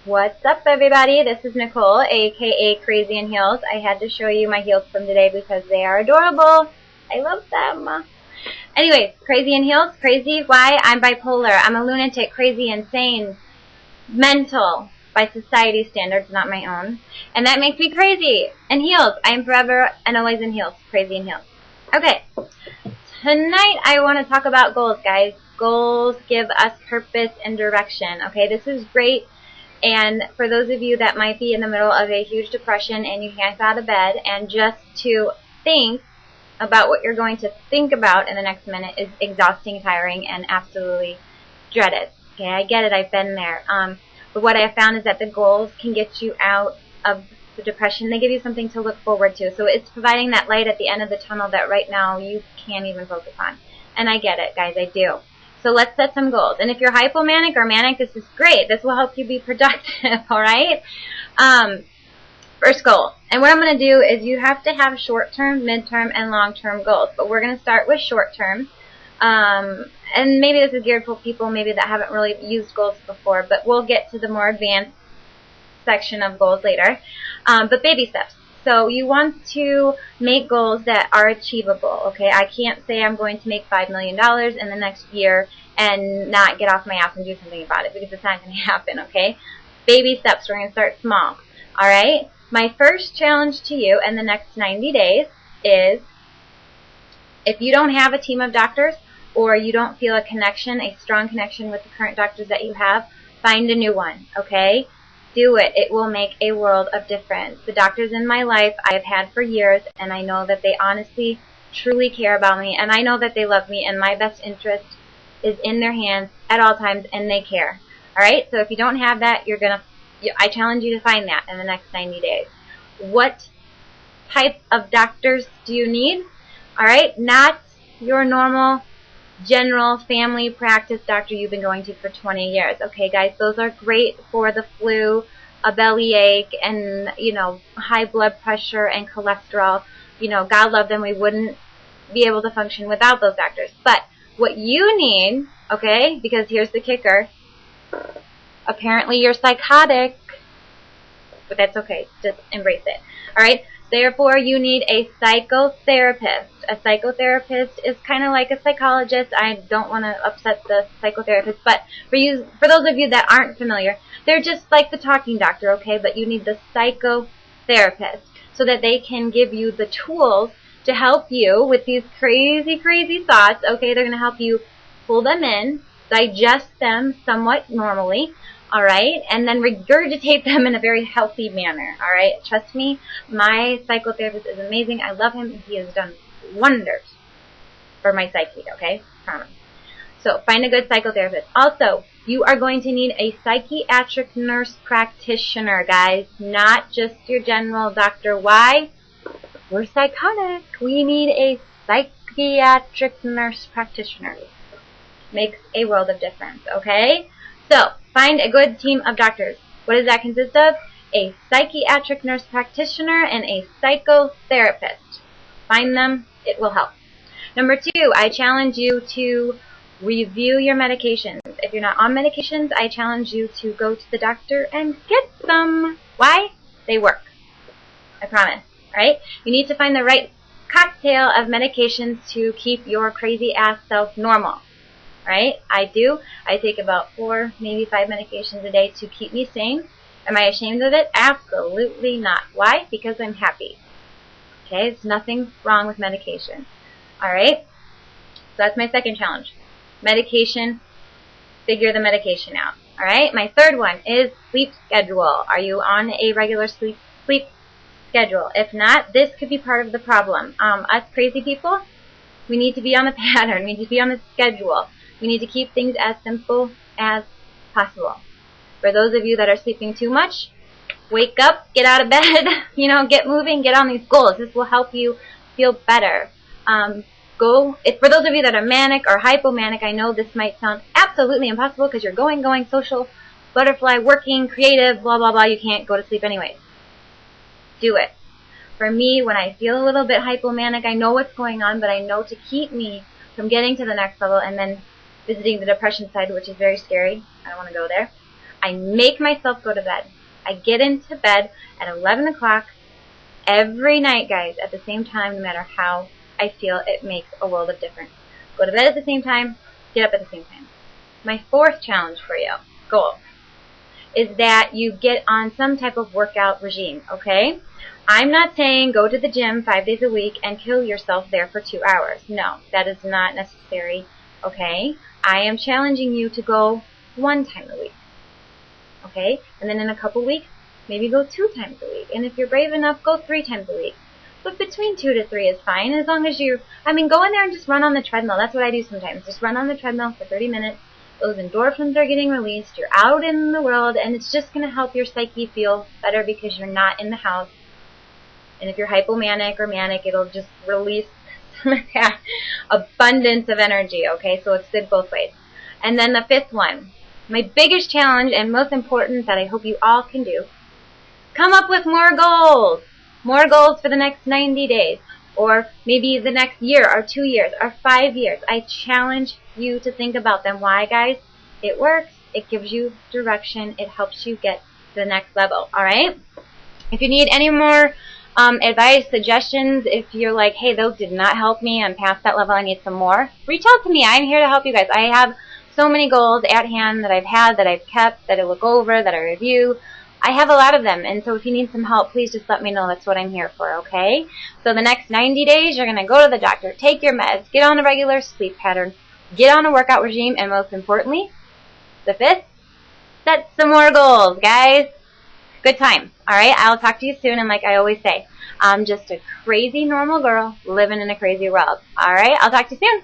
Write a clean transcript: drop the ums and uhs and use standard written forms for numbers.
What's up, everybody? This is Nicole, aka Crazy in Heels. I had to show you my heels from today because they are adorable. I love them. Anyways, Crazy in Heels. Crazy, why? I'm bipolar. I'm a lunatic, crazy, insane, mental, by society standards, not my own. And that makes me crazy. In heels. I am forever and always in heels. Crazy in heels. Okay. Tonight I want to talk about goals, guys. Goals give us purpose and direction. Okay, this is great. And for those of you that might be in the middle of a huge depression and you can't get out of bed, and just to think about what you're going to think about in the next minute is exhausting, tiring, and absolutely dreaded. Okay, I get it. I've been there. But what I have found is that the goals can get you out of the depression. They give you something to look forward to. So it's providing that light at the end of the tunnel that right now you can't even focus on. And I get it, guys. I do. So let's set some goals. And if you're hypomanic or manic, this is great. This will help you be productive, all right? First goal. And what I'm going to do is you have to have short-term, mid-term, and long-term goals. But we're going to start with short-term. And maybe this is geared for people maybe that haven't really used goals before, but we'll get to the more advanced section of goals later. But baby steps. So you want to make goals that are achievable, okay? I can't say I'm going to make $5 million in the next year and not get off my ass and do something about it, because it's not going to happen, okay? Baby steps. We're going to start small, all right? My first challenge to you in the next 90 days is, if you don't have a team of doctors or you don't feel a connection, a strong connection with the current doctors that you have, find a new one, okay? Do it. It will make a world of difference. The doctors in my life I have had for years, and I know that they honestly, truly care about me, and I know that they love me, and my best interest is in their hands at all times, and they care. All right? So if you don't have that, I challenge you to find that in the next 90 days. What type of doctors do you need? All right? Not your normal general family practice doctor you've been going to for 20 years. Okay, guys, those are great for the flu, a bellyache, and, high blood pressure and cholesterol. God love them. We wouldn't be able to function without those doctors. But what you need, okay, because here's the kicker, apparently you're psychotic, but that's okay. Just embrace it. All right? Therefore, you need a psychotherapist. A psychotherapist is kind of like a psychologist. I don't want to upset the psychotherapist, but for those of you that aren't familiar, they're just like the talking doctor, okay? But you need the psychotherapist so that they can give you the tools to help you with these crazy, crazy thoughts, okay? They're going to help you pull them in, digest them somewhat normally, all right, and then regurgitate them in a very healthy manner, all right? Trust me, my psychotherapist is amazing. I love him. He has done wonders for my psyche, okay? Promise. So find a good psychotherapist. Also, you are going to need a psychiatric nurse practitioner, guys, not just your general doctor. Why? We're psychotic. We need a psychiatric nurse practitioner. Makes a world of difference, okay? So, find a good team of doctors. What does that consist of? A psychiatric nurse practitioner and a psychotherapist. Find them. It will help. Number 2, I challenge you to review your medications. If you're not on medications, I challenge you to go to the doctor and get some. Why? They work. I promise. Right? You need to find the right cocktail of medications to keep your crazy ass self normal. Right? I do. I take about 4, maybe 5 medications a day to keep me sane. Am I ashamed of it? Absolutely not. Why? Because I'm happy. Okay? There's nothing wrong with medication. Alright? So that's my second challenge. Medication. Figure the medication out. Alright? My third one is sleep schedule. Are you on a regular sleep schedule? If not, this could be part of the problem. Us crazy people, we need to be on the pattern. We need to be on the schedule. We need to keep things as simple as possible. For those of you that are sleeping too much, wake up, get out of bed, get moving, get on these goals. This will help you feel better. For those of you that are manic or hypomanic, I know this might sound absolutely impossible because you're going, social, butterfly, working, creative, blah, blah, blah. You can't go to sleep anyways. Do it. For me, when I feel a little bit hypomanic, I know what's going on, but I know to keep me from getting to the next level and then visiting the depression side, which is very scary. I don't want to go there. I make myself go to bed. I get into bed at 11 o'clock every night, guys, at the same time, no matter how I feel. It makes a world of difference. Go to bed at the same time, get up at the same time. My fourth challenge for you, goal, is that you get on some type of workout regime, okay? I'm not saying go to the gym 5 days a week and kill yourself there for 2 hours. No, that is not necessary, okay? I am challenging you to go 1 time a week, okay? And then in a couple weeks, maybe go 2 times a week. And if you're brave enough, go 3 times a week. But between 2 to 3 is fine, as long as you, go in there and just run on the treadmill. That's what I do sometimes. Just run on the treadmill for 30 minutes. Those endorphins are getting released. You're out in the world, and it's just going to help your psyche feel better because you're not in the house. And if you're hypomanic or manic, it'll just release some of that abundance of energy, okay? So it's good both ways. And then the fifth one, my biggest challenge and most important that I hope you all can do, come up with more goals. More goals for the next 90 days, or maybe the next year, or 2 years, or 5 years. I challenge you to think about them. Why, guys? It works. It gives you direction. It helps you get to the next level, all right? If you need any more advice, suggestions, if you're like, hey, those did not help me, I'm past that level, I need some more, reach out to me. I'm here to help you guys. I have so many goals at hand that I've had, that I've kept, that I look over, that I review. I have a lot of them, and so if you need some help, please just let me know. That's what I'm here for, okay? So the next 90 days, you're going to go to the doctor, take your meds, get on a regular sleep pattern, get on a workout regime, and most importantly, the fifth, set some more goals, guys. Good time, all right? I'll talk to you soon, and like I always say, I'm just a crazy normal girl living in a crazy world, all right? I'll talk to you soon.